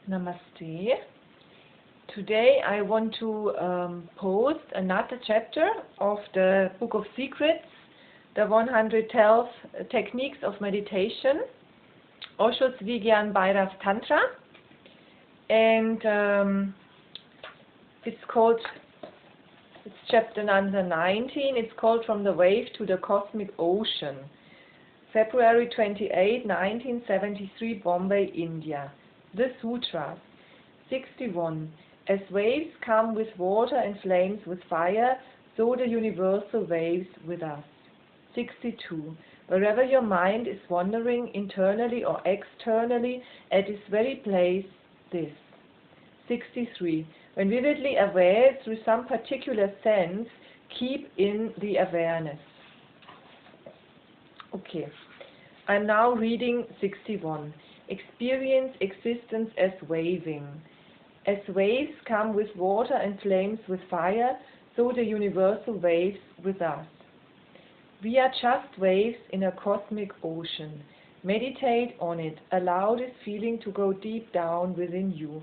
Namaste. Today I want to post another chapter of the Book of Secrets, the 112 Techniques of Meditation, Osho's Vigyan Bhairav Tantra, and it's chapter number 19. It's called From the Wave to the Cosmic Ocean. February 28, 1973, Bombay, India. The Sutra. 61. As waves come with water and flames with fire, so the universal waves with us. 62. Wherever your mind is wandering internally or externally, at this very place, this. 63. When vividly aware through some particular sense, keep in the awareness. Okay, I'm now reading 61. Experience existence as waving. As waves come with water and flames with fire, so the universal waves with us. We are just waves in a cosmic ocean. Meditate on it. Allow this feeling to go deep down within you.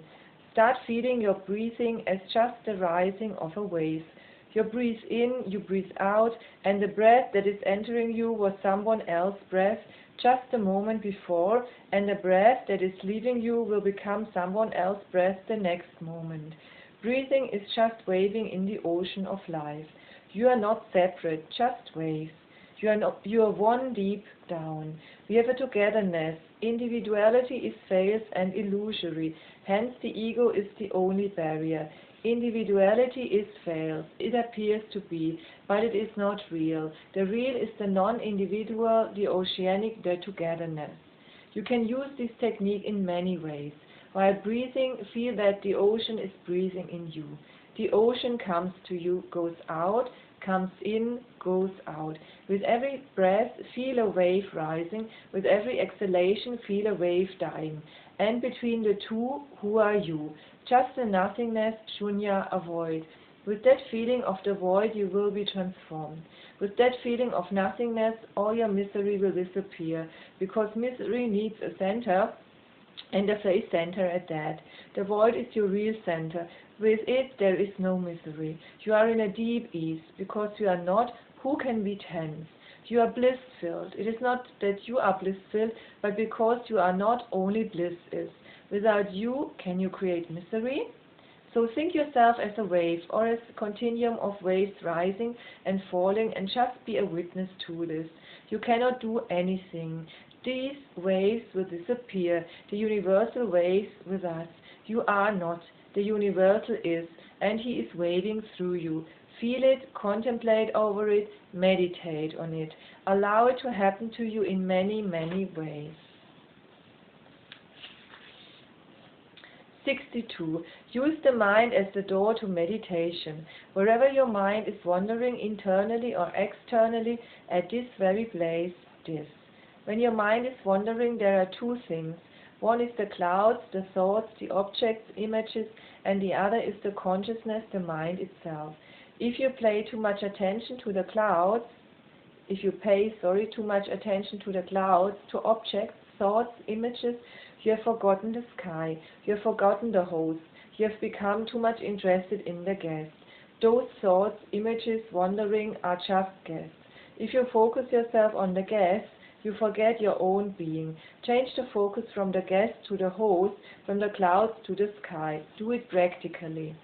Start feeling your breathing as just the rising of a wave. You breathe in, you breathe out, and the breath that is entering you was someone else's breath just a moment before, and the breath that is leaving you will become someone else's breath the next moment. Breathing is just waving in the ocean of life. You are not separate, just waves. You are one deep down. We have a togetherness. Individuality is false and illusory. Hence the ego is the only barrier. Individuality is false. It appears to be, but it is not real. The real is the non-individual, the oceanic, the togetherness. You can use this technique in many ways. While breathing, feel that the ocean is breathing in you. The ocean comes to you, goes out, comes in, goes out. With every breath, feel a wave rising. With every exhalation, feel a wave dying. And between the two, who are you? Just a nothingness, shunya, a void. With that feeling of the void, you will be transformed. With that feeling of nothingness, all your misery will disappear, because misery needs a center, and a face center at that. The void is your real center. With it, there is no misery. You are in a deep ease. Because you are not, who can be tense? You are bliss-filled. It is not that you are bliss-filled, but because you are not, only bliss is. Without you, can you create misery? So think yourself as a wave, or as a continuum of waves rising and falling, and just be a witness to this. You cannot do anything. These waves will disappear, the universal waves with us. You are not, the universal is, and he is waving through you. Feel it, contemplate over it, meditate on it. Allow it to happen to you in many, many ways. 62. Use the mind as the door to meditation. Wherever your mind is wandering internally or externally, at this very place, this. When your mind is wandering, there are two things. One is the clouds, the thoughts, the objects, images, and the other is the consciousness, the mind itself. If you pay too much attention to the clouds, too much attention to the clouds, to objects, thoughts, images, you have forgotten the sky, you have forgotten the host, you have become too much interested in the guest. Those thoughts, images, wandering are just guests. If you focus yourself on the guest, you forget your own being. Change the focus from the guest to the host, from the clouds to the sky. Do it practically.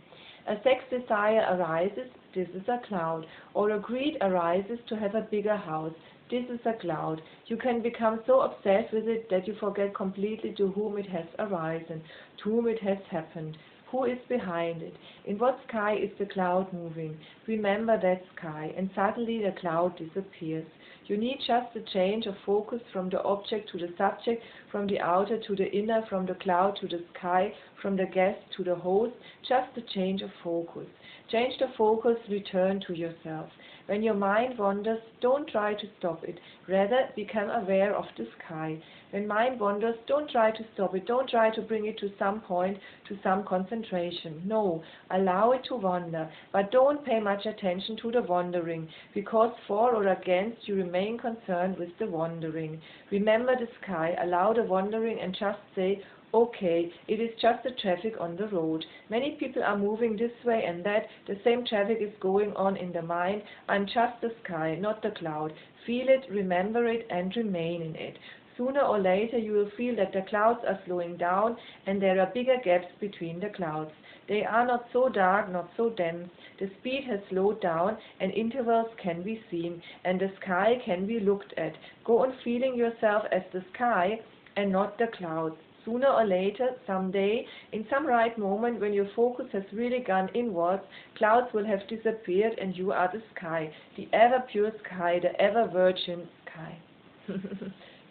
A sex desire arises, this is a cloud. Or a greed arises to have a bigger house, this is a cloud. You can become so obsessed with it that you forget completely to whom it has arisen, to whom it has happened. Who is behind it? In what sky is the cloud moving? Remember that sky, and suddenly the cloud disappears. You need just a change of focus from the object to the subject, from the outer to the inner, from the cloud to the sky, from the guest to the host, just a change of focus. Change the focus, return to yourself. When your mind wanders, don't try to stop it. Rather, become aware of the sky. When mind wanders, don't try to stop it. Don't try to bring it to some point, to some concentration. No, allow it to wander. But don't pay much attention to the wandering, because for or against, you remain concerned with the wandering. Remember the sky, allow the wandering, and just say, okay, it is just the traffic on the road. Many people are moving this way and that. The same traffic is going on in the mind. I'm just the sky, not the cloud. Feel it, remember it, and remain in it. Sooner or later you will feel that the clouds are slowing down and there are bigger gaps between the clouds. They are not so dark, not so dense. The speed has slowed down and intervals can be seen and the sky can be looked at. Go on feeling yourself as the sky and not the clouds. Sooner or later, someday, in some right moment when your focus has really gone inwards, clouds will have disappeared and you are the sky, the ever pure sky, the ever virgin sky.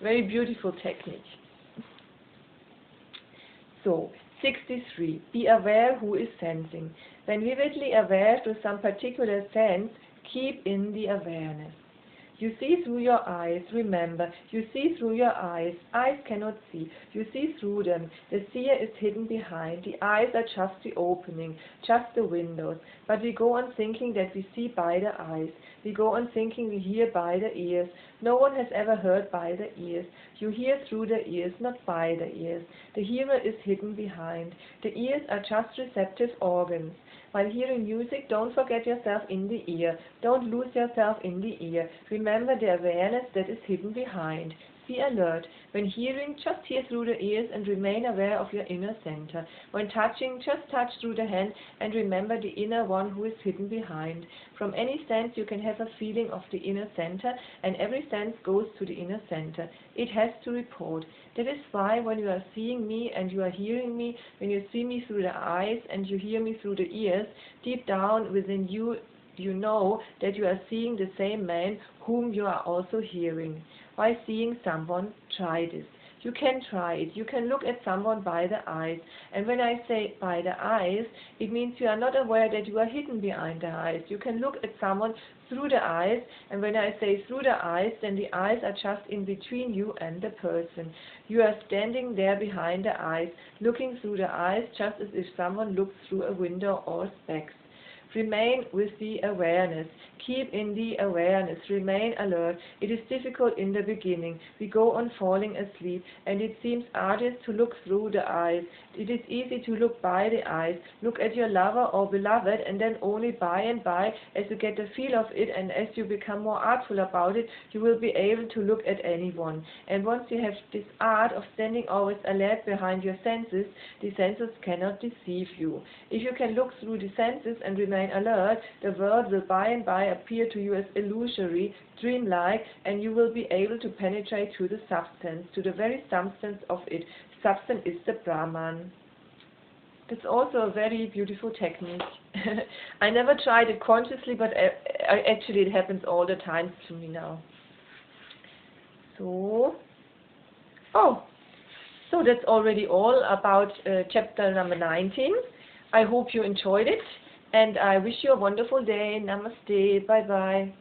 Very beautiful technique. So, 63. Be aware who is sensing. When vividly aware to some particular sense, keep in the awareness. You see through your eyes, remember, you see through your eyes. Eyes cannot see. You see through them. The seer is hidden behind. The eyes are just the opening, just the windows. But we go on thinking that we see by the eyes. We go on thinking we hear by the ears. No one has ever heard by the ears. You hear through the ears, not by the ears. The hearer is hidden behind. The ears are just receptive organs. While hearing music, don't forget yourself in the ear. Don't lose yourself in the ear. Remember the awareness that is hidden behind. Be alert. When hearing, just hear through the ears and remain aware of your inner center. When touching, just touch through the hand and remember the inner one who is hidden behind. From any sense you can have a feeling of the inner center, and every sense goes to the inner center. It has to report. That is why when you are seeing me and you are hearing me, when you see me through the eyes and you hear me through the ears, deep down within you, you know that you are seeing the same man whom you are also hearing. While seeing someone, try this. You can try it. You can look at someone by the eyes. And when I say by the eyes, it means you are not aware that you are hidden behind the eyes. You can look at someone through the eyes. And when I say through the eyes, then the eyes are just in between you and the person. You are standing there behind the eyes, looking through the eyes, just as if someone looks through a window or specs. Remain with the awareness. Keep in the awareness. Remain alert. It is difficult in the beginning. We go on falling asleep, and it seems arduous to look through the eyes. It is easy to look by the eyes. Look at your lover or beloved, and then only by and by, as you get the feel of it and as you become more artful about it, you will be able to look at anyone. And once you have this art of standing always alert behind your senses, the senses cannot deceive you. If you can look through the senses and remain alert, the world will by and by appear to you as illusory, dreamlike, and you will be able to penetrate to the substance, to the very substance of it. Substance is the Brahman. It's also a very beautiful technique. I never tried it consciously, but actually it happens all the time to me now. So that's already all about chapter number 19. I hope you enjoyed it. And I wish you a wonderful day. Namaste. Bye-bye.